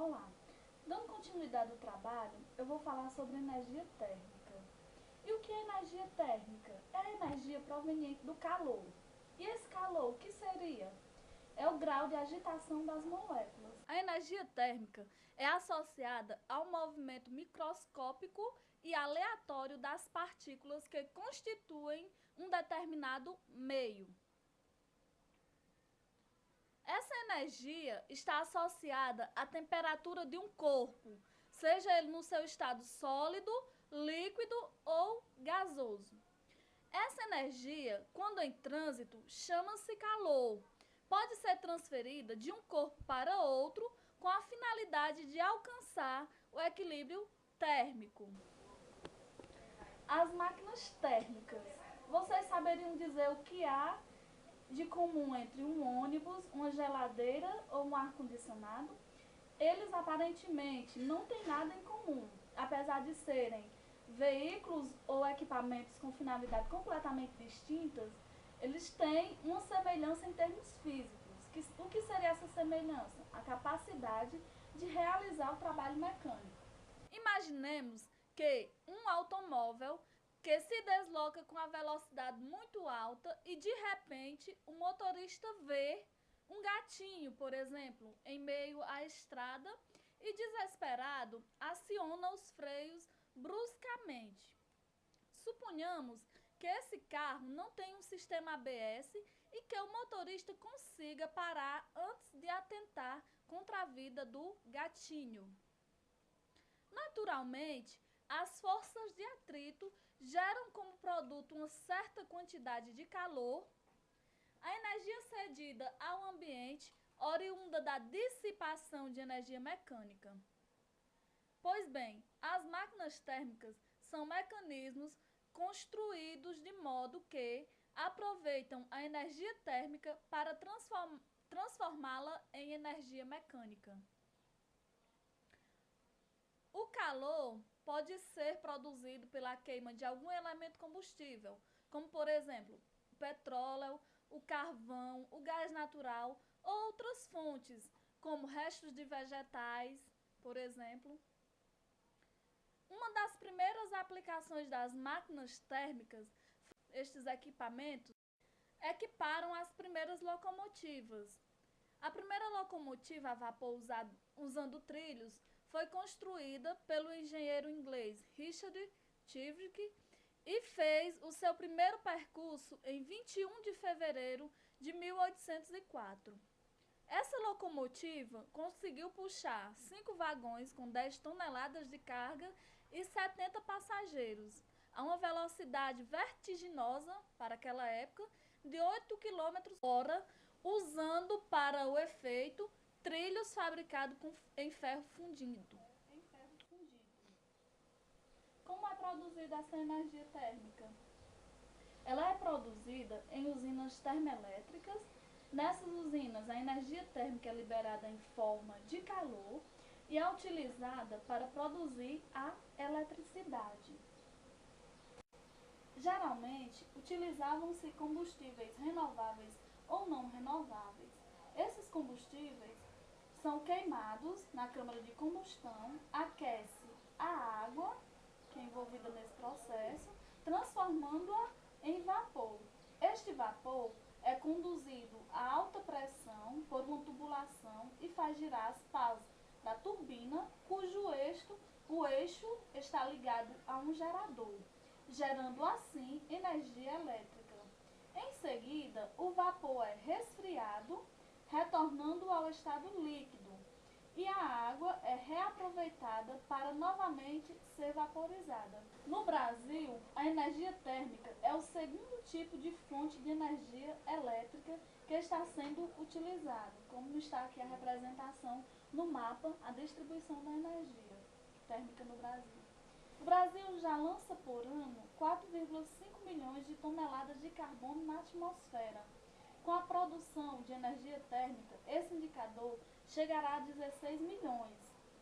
Olá! Dando continuidade ao trabalho, eu vou falar sobre energia térmica. E o que é energia térmica? É a energia proveniente do calor. E esse calor, o que seria? É o grau de agitação das moléculas. A energia térmica é associada ao movimento microscópico e aleatório das partículas que constituem um determinado meio. Essa energia está associada à temperatura de um corpo, seja ele no seu estado sólido, líquido ou gasoso. Essa energia, quando em trânsito, chama-se calor. Pode ser transferida de um corpo para outro com a finalidade de alcançar o equilíbrio térmico. As máquinas térmicas. Vocês saberiam dizer o que há de comum entre um ônibus, uma geladeira ou um ar-condicionado? Eles aparentemente não têm nada em comum, apesar de serem veículos ou equipamentos com finalidade completamente distintas. Eles têm uma semelhança em termos físicos. O que seria essa semelhança? A capacidade de realizar o trabalho mecânico. Imaginemos que um automóvel que se desloca com a velocidade muito alta e de repente o motorista vê um gatinho, por exemplo, em meio à estrada e desesperado aciona os freios bruscamente. Suponhamos que esse carro não tem um sistema ABS e que o motorista consiga parar antes de atentar contra a vida do gatinho. Naturalmente, as forças de atrito geram como produto uma certa quantidade de calor. A energia cedida ao ambiente, oriunda da dissipação de energia mecânica. Pois bem, as máquinas térmicas são mecanismos construídos de modo que aproveitam a energia térmica para transformá-la em energia mecânica. O calor pode ser produzido pela queima de algum elemento combustível, como por exemplo, o petróleo, o carvão, o gás natural ou outras fontes, como restos de vegetais, por exemplo. Uma das primeiras aplicações das máquinas térmicas, estes equipamentos, equiparam as primeiras locomotivas. A primeira locomotiva a vapor usando trilhos foi construída pelo engenheiro inglês Richard Trevithick e fez o seu primeiro percurso em 21 de fevereiro de 1804. Essa locomotiva conseguiu puxar 5 vagões com 10 toneladas de carga e 70 passageiros, a uma velocidade vertiginosa para aquela época de 8 km/h, usando para o efeito trilhos fabricados em ferro fundido. Como é produzida essa energia térmica? Ela é produzida em usinas termoelétricas. Nessas usinas, a energia térmica é liberada em forma de calor e é utilizada para produzir a eletricidade. Geralmente, utilizavam-se combustíveis renováveis ou não renováveis. Esses combustíveis são queimados na câmara de combustão, aquece a água, que é envolvida nesse processo, transformando-a em vapor. Este vapor é conduzido a alta pressão por uma tubulação e faz girar as pás da turbina, o eixo está ligado a um gerador, gerando assim energia elétrica. Em seguida, o vapor é resfriado, retornando ao estado líquido, e a água é reaproveitada para novamente ser vaporizada. No Brasil, a energia térmica é o segundo tipo de fonte de energia elétrica que está sendo utilizado, como está aqui a representação no mapa, a distribuição da energia térmica no Brasil. O Brasil já lança por ano 4,5 milhões de toneladas de carbono na atmosfera. Com a produção de energia térmica, esse indicador chegará a 16 milhões.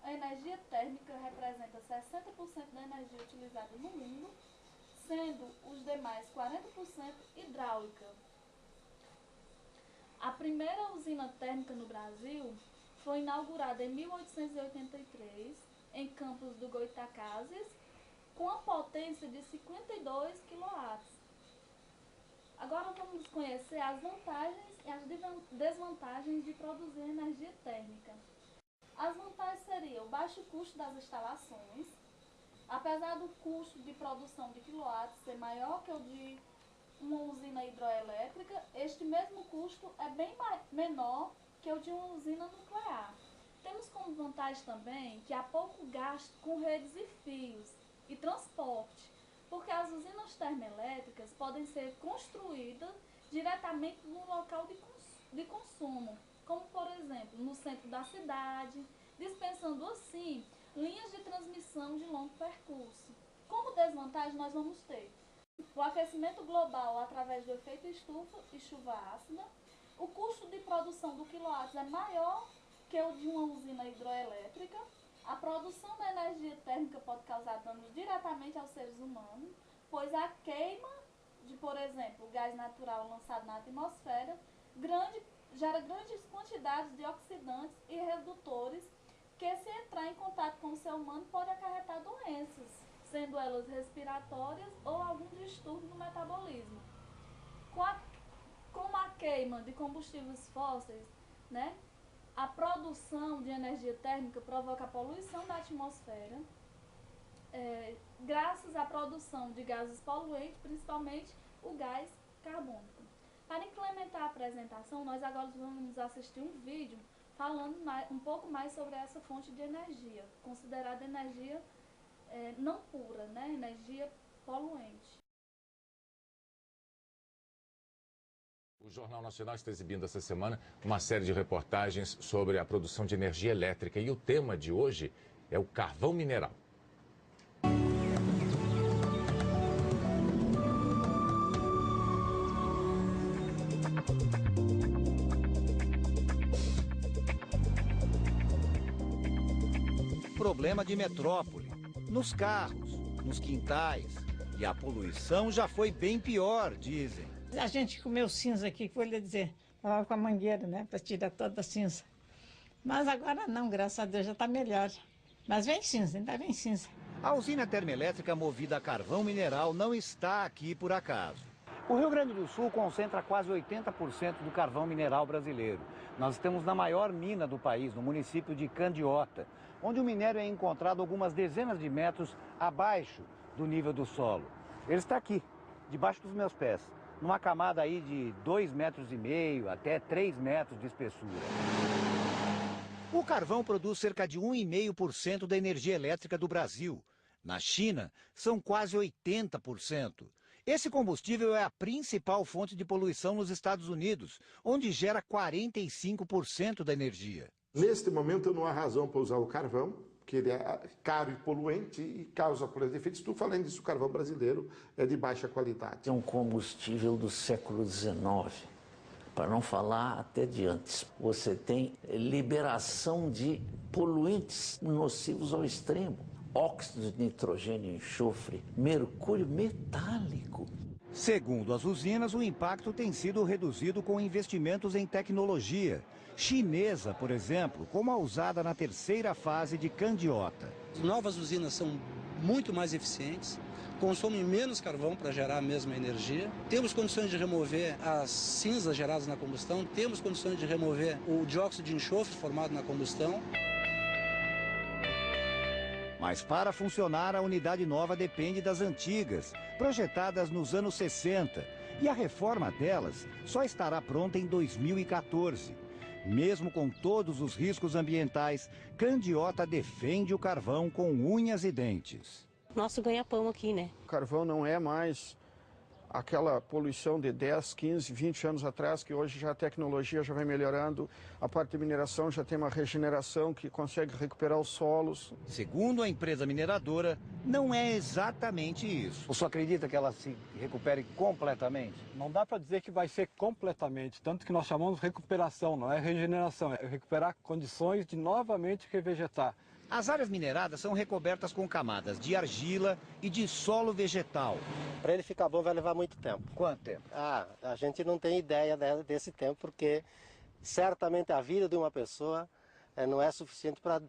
A energia térmica representa 60% da energia utilizada no mundo, sendo os demais 40% hidráulica. A primeira usina térmica no Brasil foi inaugurada em 1883 em Campos do Goitacazes, com a potência de 52 kW. Agora vamos conhecer as vantagens e as desvantagens de produzir energia térmica. As vantagens seriam o baixo custo das instalações. Apesar do custo de produção de quilowatts ser maior que o de uma usina hidroelétrica, este mesmo custo é bem menor que o de uma usina nuclear. Temos como vantagem também que há pouco gasto com redes e fios e transporte, porque as usinas termoelétricas podem ser construídas diretamente no local de consumo, como por exemplo no centro da cidade, dispensando assim linhas de transmissão de longo percurso. Como desvantagem nós vamos ter o aquecimento global através do efeito estufa e chuva ácida. O custo de produção do quilowatt é maior que o de uma usina hidroelétrica. A produção da energia térmica pode causar danos diretamente aos seres humanos, pois a queima de, por exemplo, gás natural lançado na atmosfera gera grandes quantidades de oxidantes e redutores que, se entrar em contato com o ser humano, pode acarretar doenças, sendo elas respiratórias ou algum distúrbio no metabolismo. Com a queima de combustíveis fósseis, né, a produção de energia térmica provoca a poluição da atmosfera, graças à produção de gases poluentes, principalmente o gás carbônico. Para implementar a apresentação, nós agora vamos assistir um vídeo falando um pouco mais sobre essa fonte de energia, considerada energia não pura, né? Energia poluente. O Jornal Nacional está exibindo essa semana uma série de reportagens sobre a produção de energia elétrica e o tema de hoje é o carvão mineral. Problema de metrópole, nos carros, nos quintais. E a poluição já foi bem pior, dizem. A gente comeu cinza aqui, que foi dizer, falava com a mangueira, né, para tirar toda a cinza. Mas agora não, graças a Deus já está melhor. Mas vem cinza, ainda vem cinza. A usina termoelétrica movida a carvão mineral não está aqui por acaso. O Rio Grande do Sul concentra quase 80% do carvão mineral brasileiro. Nós estamos na maior mina do país, no município de Candiota, onde o minério é encontrado algumas dezenas de metros abaixo do nível do solo. Ele está aqui, debaixo dos meus pés, numa camada aí de 2,5 metros até 3 metros de espessura. O carvão produz cerca de 1,5% da energia elétrica do Brasil. Na China, são quase 80%. Esse combustível é a principal fonte de poluição nos Estados Unidos, onde gera 45% da energia. Neste momento, não há razão para usar o carvão, porque ele é caro e poluente e causa problemas de efeito estufa. Além disso, o carvão brasileiro é de baixa qualidade. É um combustível do século XIX, para não falar até de antes. Você tem liberação de poluentes nocivos ao extremo. Óxido de nitrogênio, enxofre, mercúrio metálico. Segundo as usinas, o impacto tem sido reduzido com investimentos em tecnologia. Chinesa, por exemplo, como a usada na terceira fase de Candiota. As novas usinas são muito mais eficientes, consomem menos carvão para gerar a mesma energia. Temos condições de remover as cinzas geradas na combustão, temos condições de remover o dióxido de enxofre formado na combustão. Mas para funcionar, a unidade nova depende das antigas, projetadas nos anos 60. E a reforma delas só estará pronta em 2014. Mesmo com todos os riscos ambientais, Candiota defende o carvão com unhas e dentes. Nosso ganha-pão aqui, né? O carvão não é mais aquela poluição de 10, 15, 20 anos atrás, que hoje já a tecnologia já vai melhorando, a parte de mineração já tem uma regeneração que consegue recuperar os solos. Segundo a empresa mineradora, não é exatamente isso. Você acredita que ela se recupere completamente? Não dá para dizer que vai ser completamente, tanto que nós chamamos de recuperação, não é regeneração, é recuperar condições de novamente revegetar. As áreas mineradas são recobertas com camadas de argila e de solo vegetal. Para ele ficar bom vai levar muito tempo. Quanto tempo? A gente não tem ideia desse tempo, porque certamente a vida de uma pessoa não é suficiente para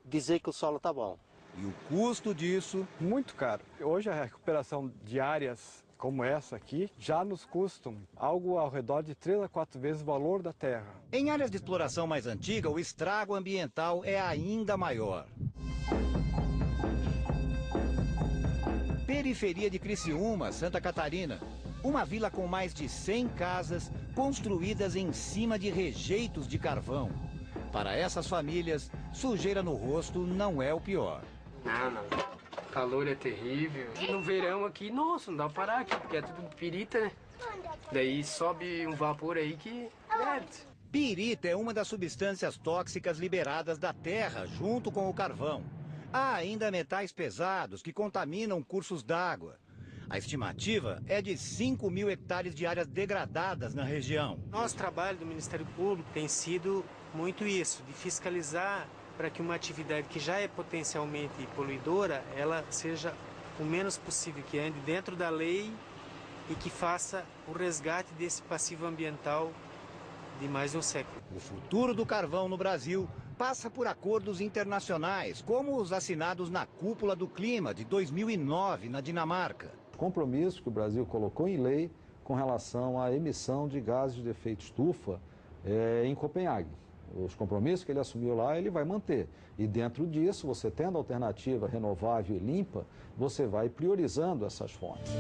dizer que o solo está bom. E o custo disso? Muito caro. Hoje a recuperação de áreas como essa aqui já nos custam algo ao redor de 3 a 4 vezes o valor da terra. Em áreas de exploração mais antiga, o estrago ambiental é ainda maior. Periferia de Criciúma, Santa Catarina. Uma vila com mais de 100 casas construídas em cima de rejeitos de carvão. Para essas famílias, sujeira no rosto não é o pior. Não. O calor é terrível. E no verão aqui, nossa, não dá pra parar aqui, porque é tudo pirita, né? Daí sobe um vapor aí que... Pirita é uma das substâncias tóxicas liberadas da terra junto com o carvão. Há ainda metais pesados que contaminam cursos d'água. A estimativa é de 5.000 hectares de áreas degradadas na região. Nosso trabalho do Ministério Público tem sido muito isso, de fiscalizar para que uma atividade que já é potencialmente poluidora, ela seja o menos possível, que ande dentro da lei e que faça o resgate desse passivo ambiental de mais de um século. O futuro do carvão no Brasil passa por acordos internacionais, como os assinados na Cúpula do Clima de 2009 na Dinamarca. Compromisso que o Brasil colocou em lei com relação à emissão de gases de efeito estufa em Copenhague. Os compromissos que ele assumiu lá, ele vai manter. E dentro disso, você tendo alternativa renovável e limpa, você vai priorizando essas fontes.